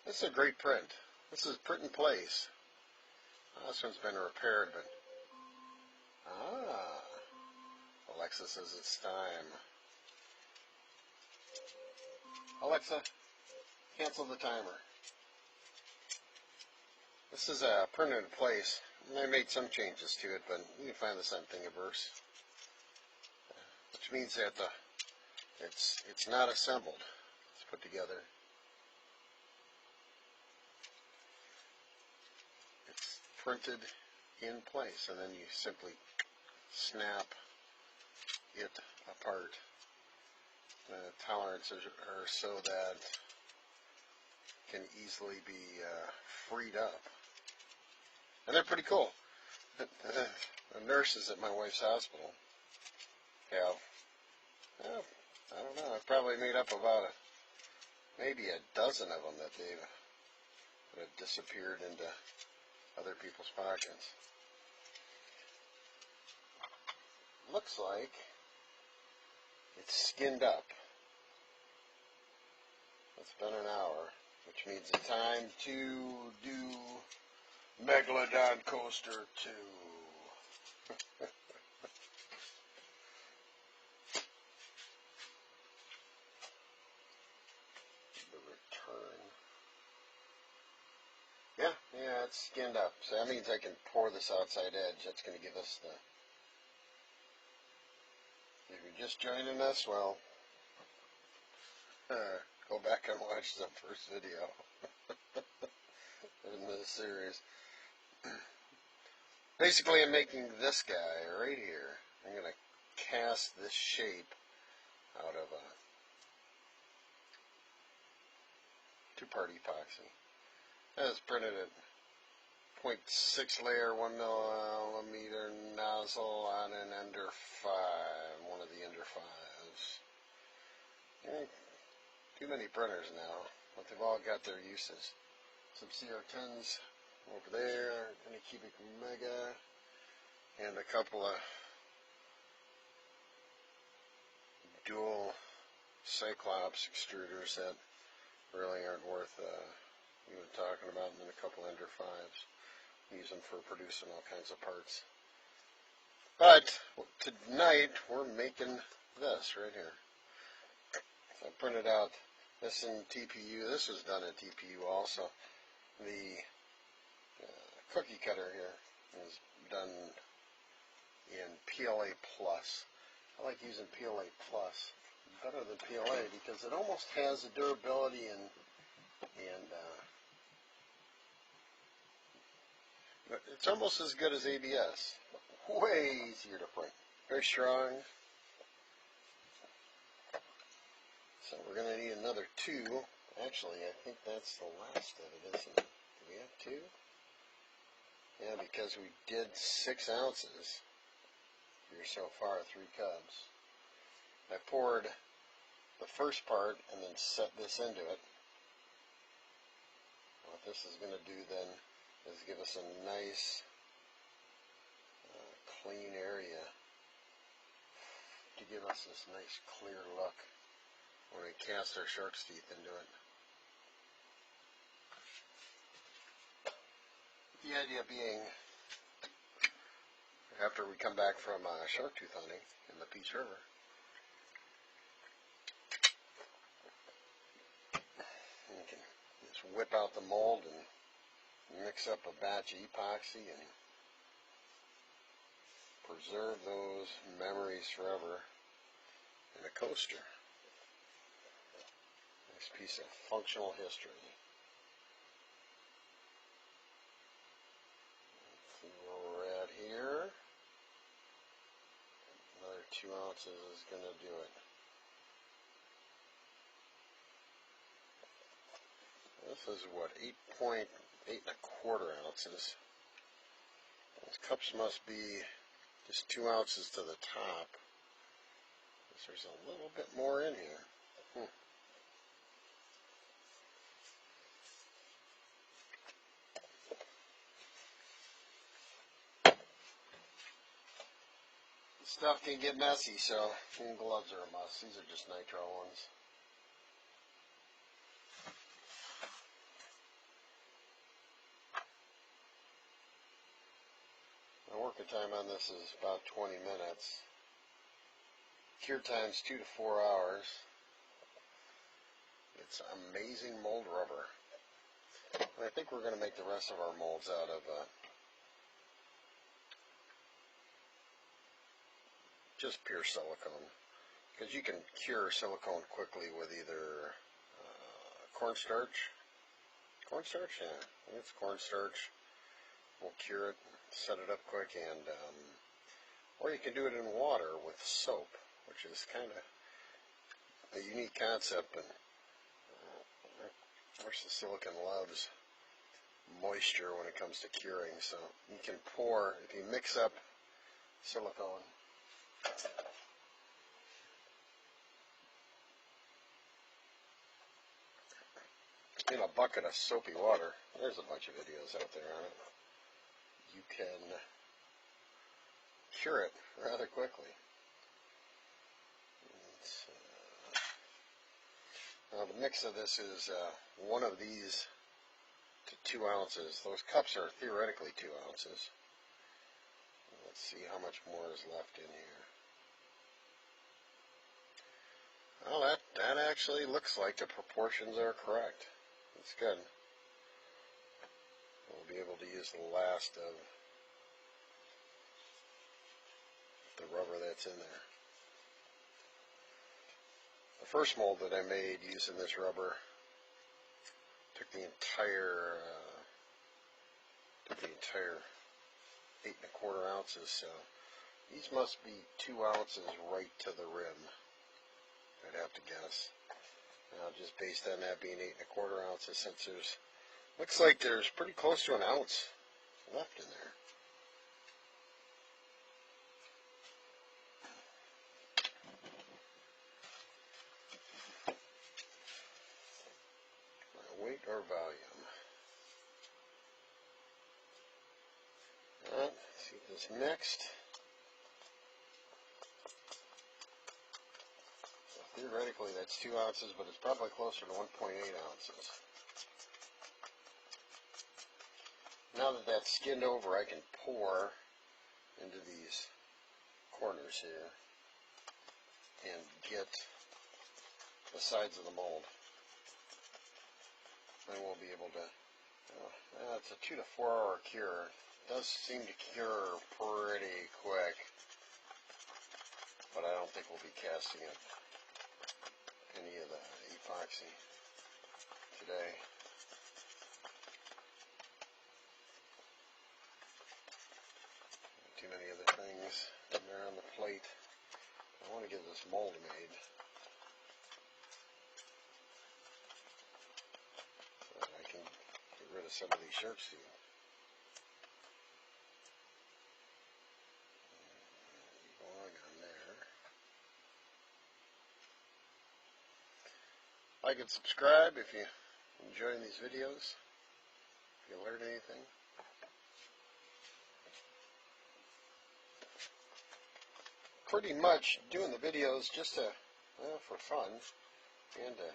This is a great print. This is print in place. This one's been repaired, but Alexa says it's time. Alexa, cancel the timer. This is printed in place. I made some changes to it, but you can find this on Thingiverse, which means that it's not assembled. It's put together. It's printed in place, and then you simply snap it apart. The tolerances are so that it can easily be freed up. And they're pretty cool. The nurses at my wife's hospital have, I don't know, I've probably made up about maybe a dozen of them that have disappeared into other people's pockets. Looks like it's skinned up. It's been an hour, which means it's time to do Megalodon Coaster 2. The return. Yeah, it's skinned up. So that means I can pour this outside edge. That's going to give us the... If you're just joining us, well, go back and watch the first video in this series. Basically, I'm making this guy right here. I'm going to cast this shape out of a two-part epoxy. That's printed at 0.6 layer, 1 millimeter nozzle on an Ender 5, one of the Ender 5s. Too many printers now, but they've all got their uses. Some CR10s over there, any cubic mega, and a couple of dual Cyclops extruders that really aren't worth even talking about, and then a couple Ender 5s. Use them for producing all kinds of parts. But tonight we're making this right here. So I printed out this in TPU. This was done in TPU also. The cookie cutter here is done in PLA Plus. I like using PLA Plus better than PLA because it almost has the durability and it's almost as good as ABS. Way easier to print. Very strong. So we're going to need another 2. Actually, I think that's the last of it, isn't it? Do we have 2? Yeah, because we did 6 ounces here so far, 3 cups. I poured the first part and then set this into it. What this is going to do then is give us a nice clean area to give us this nice clear look when we cast our shark's teeth into it. The idea being, after we come back from shark tooth hunting in the Peace River, we can just whip out the mold and mix up a batch of epoxy and preserve those memories forever in a coaster. Nice piece of functional history. Let's see where we're at here. Another 2 ounces is going to do it. This is what, 8 and a quarter ounces. Those cups must be just 2 ounces to the top. There's a little bit more in here. Stuff can get messy, so gloves are a must. These are just nitrile ones. Cycle time on this is about 20 minutes. Cure time's 2 to 4 hours. It's amazing mold rubber. And I think we're going to make the rest of our molds out of just pure silicone. Because you can cure silicone quickly with either cornstarch. Cornstarch? Yeah, I think it's cornstarch. We'll cure it, set it up quick, and or you can do it in water with soap, which is kind of a unique concept. And of course, the silicone loves moisture when it comes to curing, so you can pour, if you mix up silicone in a bucket of soapy water, there's a bunch of videos out there on it, you can cure it rather quickly. Now the mix of this is one of these to 2 ounces. Those cups are theoretically 2 ounces. Let's see how much more is left in here. Well, that actually looks like the proportions are correct. That's good. We'll be able to use the last of the rubber that's in there. The first mold that I made using this rubber took the entire 8 1/4 ounces, so these must be 2 ounces right to the rim, I'd have to guess. Now, just based on that being 8 1/4 ounces, since there's, looks like there's pretty close to an ounce left in there. Weight or volume. Let's see this next. So theoretically that's 2 ounces, but it's probably closer to 1.8 ounces. Now that that's skinned over, I can pour into these corners here and get the sides of the mold. Then we'll be able to, it's a 2 to 4 hour cure. It does seem to cure pretty quick, but I don't think we'll be casting it any of the epoxy today. Too many other things in there on the plate. I want to get this mold made. Rid of some of these shark's teeth. Log on there. Like and subscribe if you enjoy these videos. If you learn anything. Pretty much doing the videos just to, for fun, and to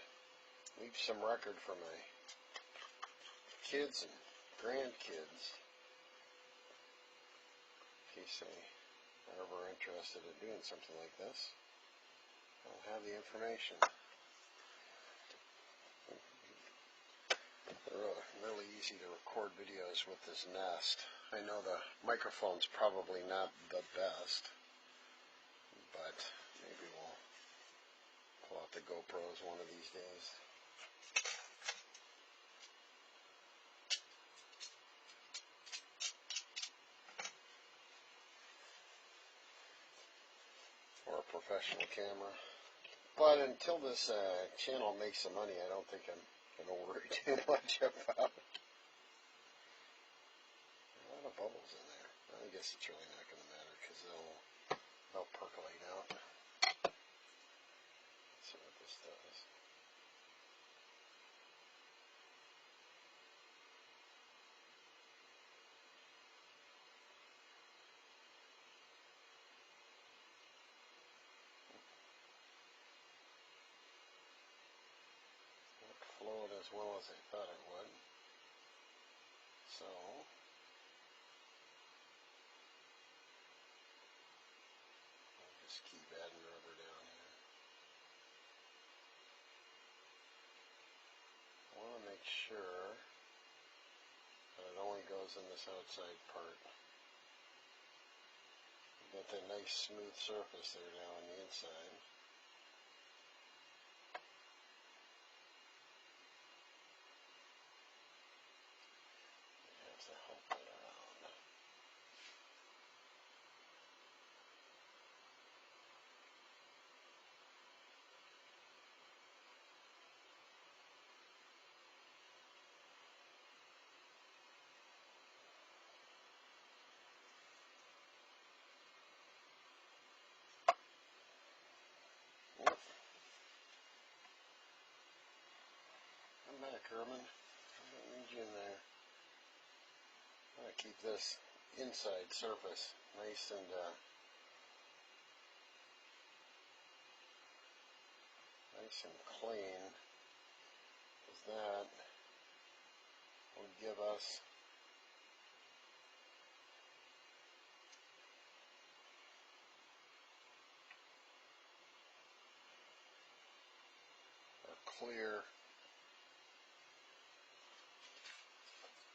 leave some record for my kids and grandkids, in case they are ever interested in doing something like this. I'll have the information. They're really easy to record videos with this Nest. I know the microphone's probably not the best, but maybe we'll pull out the GoPros one of these days. Or a professional camera. But until this channel makes some money, I don't think I'm going to worry too much about it. A lot of bubbles in there. I guess it's really not going to matter because they'll percolate out. Let's see what this does. Flowed as well as I thought it would. So sure that it only goes in this outside part. Got that nice smooth surface there now on the inside. You have to help it around. Yep. I'm back, Herman. I don't need you in there. I'm going to keep this inside surface nice and clean, because that will give us our clear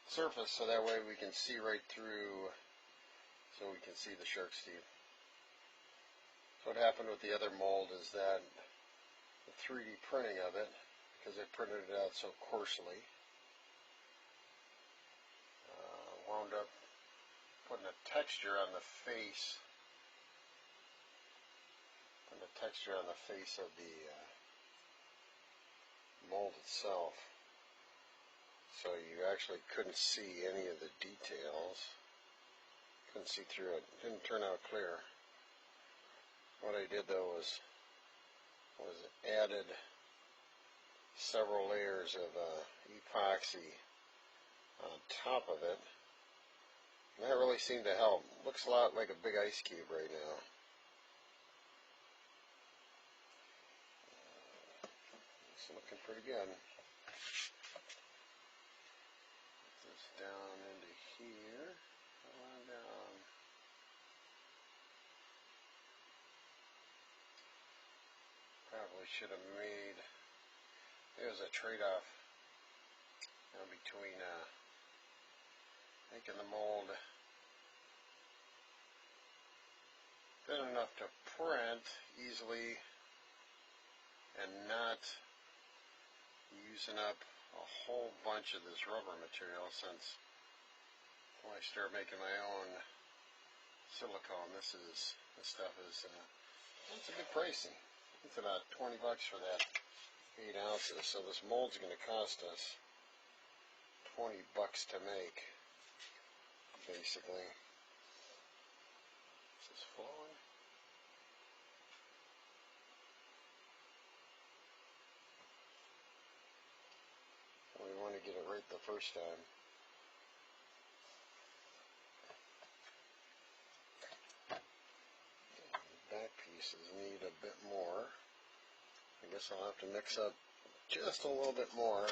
surface, so that way we can see right through, so we can see the shark's teeth. So what happened with the other mold is that the 3D printing of it, because they printed it out so coarsely, wound up putting a texture on the face, of the mold itself. So you actually couldn't see any of the details. Couldn't see through it. It didn't turn out clear. What I did though was added several layers of epoxy on top of it. And that really seemed to help. Looks a lot like a big ice cube right now. It's looking pretty good. Put this down into here. Come on down. Probably should have made, it was a trade-off between making the mold thin enough to print easily and not using up a whole bunch of this rubber material, since when I started making my own silicone, this stuff is it's a bit pricey. It's about 20 bucks for that 8 ounces. So this mold's going to cost us 20 bucks to make, basically. Is this falling? We want to get it right the first time. Back pieces need a bit more. I guess I'll have to mix up just a little bit more.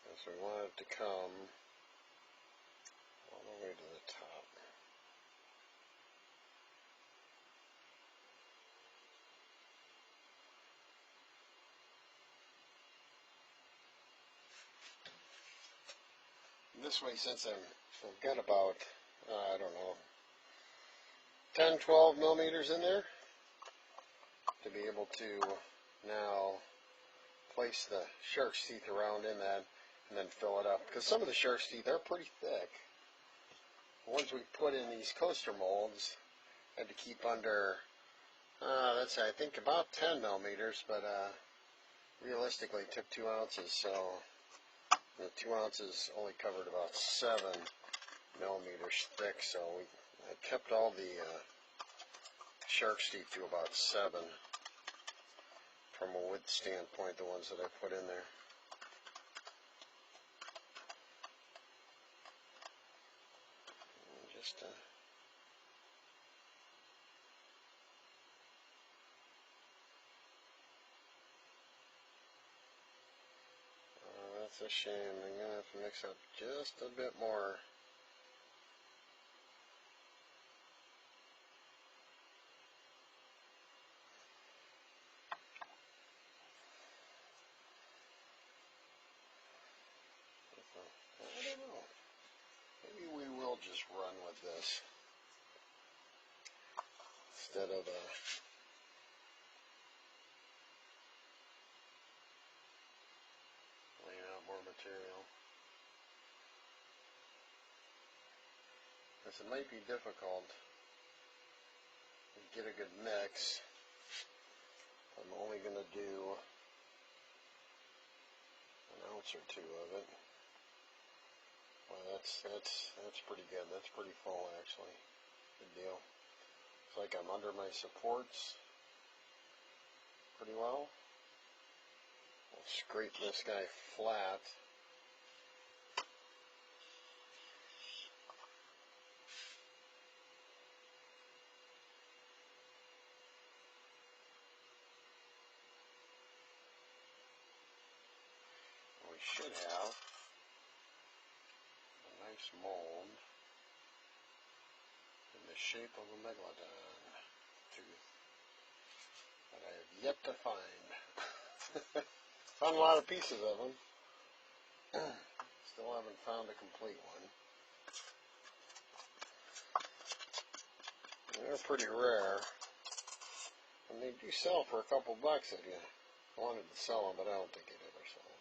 Because we want it to come all the way to the top. This way, since I've got about, I don't know, 10, 12 millimeters in there, to be able to now place the shark's teeth around in that and then fill it up. Because some of the shark's teeth are pretty thick. The ones we put in these coaster molds had to keep under, that's I think about 10 millimeters, but realistically it took 2 ounces, so the 2 ounces only covered about 7 millimeters thick, so I kept all the shark's teeth to about 7 from a width standpoint, the ones that I put in there. And just that's a shame. I'm going to have to mix up just a bit more I'll just run with this instead of laying out more material. Because it might be difficult to get a good mix. I'm only going to do an ounce or two of it. Well, that's pretty good. That's pretty full, actually. Good deal. It's like I'm under my supports pretty well. I'll scrape this guy flat. We should have a nice mold in the shape of a Megalodon tooth that I have yet to find. Found a lot of pieces of them. Still haven't found a complete one. They're pretty rare. And they do sell for a couple bucks if you wanted to sell them, but I don't think they'd ever sell them.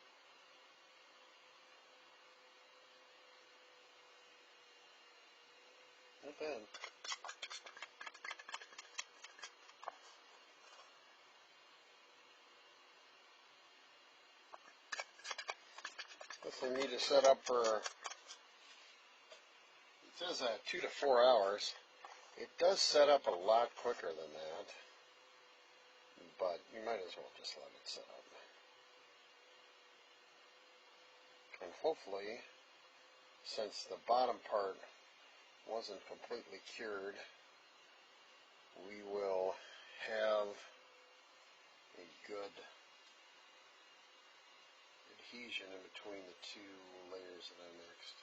Not bad. This thing need to set up for, it says 2 to 4 hours. It does set up a lot quicker than that, but you might as well just let it set up. And hopefully, since the bottom part wasn't completely cured, we will have a good adhesion in between the two layers that I mixed.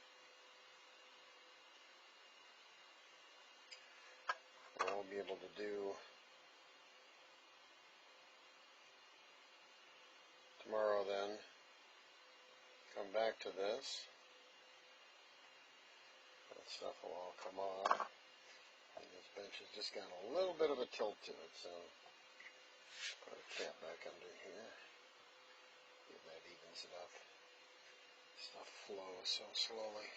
What I'll be able to do tomorrow then, come back to this. That stuff will all come off. And this bench has just got a little bit of a tilt to it, so put a cap back under here. See if that evens it up. Stuff flows so slowly.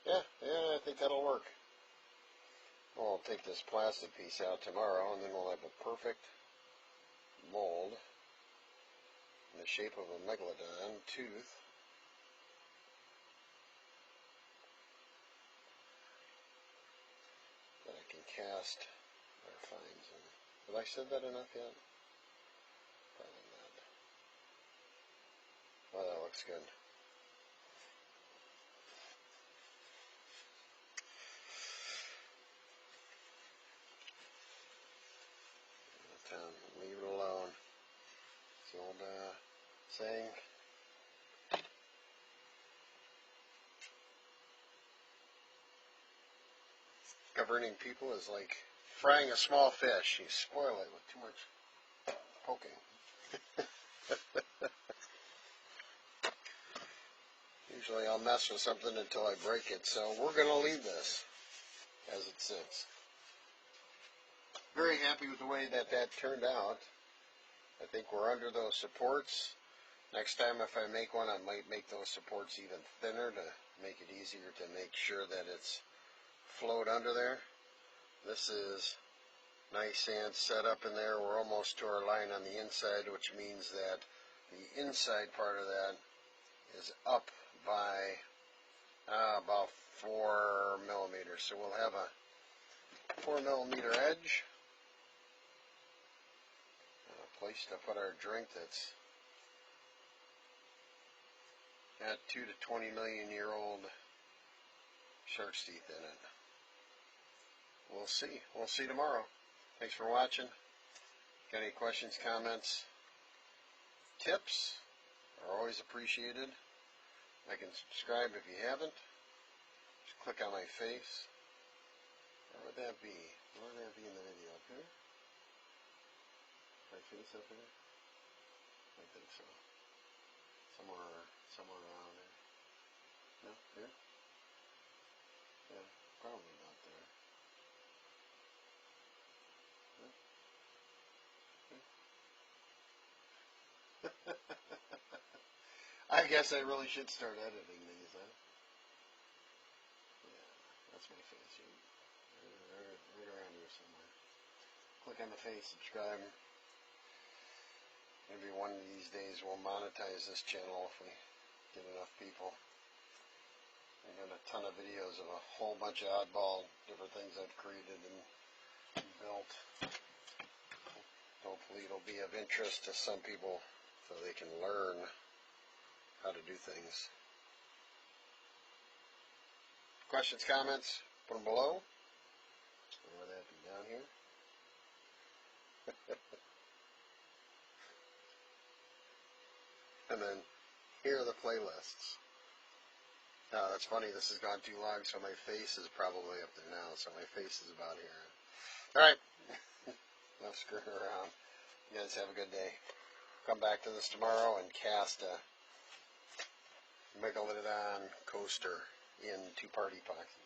Yeah, I think that'll work. We'll take this plastic piece out tomorrow, and then we'll have a perfect mold in the shape of a Megalodon tooth. That I can cast our fines in. Have I said that enough yet? Probably not. Oh, that looks good. Leave it alone. It's the old saying. Governing people is like frying a small fish. You spoil it with too much poking. Usually I'll mess with something until I break it, so we're going to leave this as it sits. Very happy with the way that turned out. I think we're under those supports. Next time if I make one, I might make those supports even thinner to make it easier to make sure that it's flowed under there. This is nice and set up in there. We're almost to our line on the inside, which means that the inside part of that is up by about 4 millimeters. So we'll have a 4 millimeter edge. Place to put our drink that's got 2 to 20 million year old shark's teeth in it. We'll see. We'll see tomorrow. Thanks for watching. Got any questions, comments, tips are always appreciated. Like and subscribe if you haven't. Just click on my face. Where would that be? Where would that be in the video? Up here? My face up there? I think so. Somewhere around there. No, here? Probably not there. I guess I really should start editing these, huh? Yeah, that's my face. Right around here somewhere. Click on the face, subscribe. Maybe one of these days we'll monetize this channel if we get enough people. I got a ton of videos of a whole bunch of oddball different things I've created and built. Hopefully it'll be of interest to some people so they can learn how to do things. Questions, comments, put them below. Where would that be, down here? And then here are the playlists. That's funny, this has gone too long, so my face is probably up there now, so my face is about here. Alright, enough screwing around. You guys have a good day. Come back to this tomorrow and cast a Megalodon Coaster in two-part epoxy.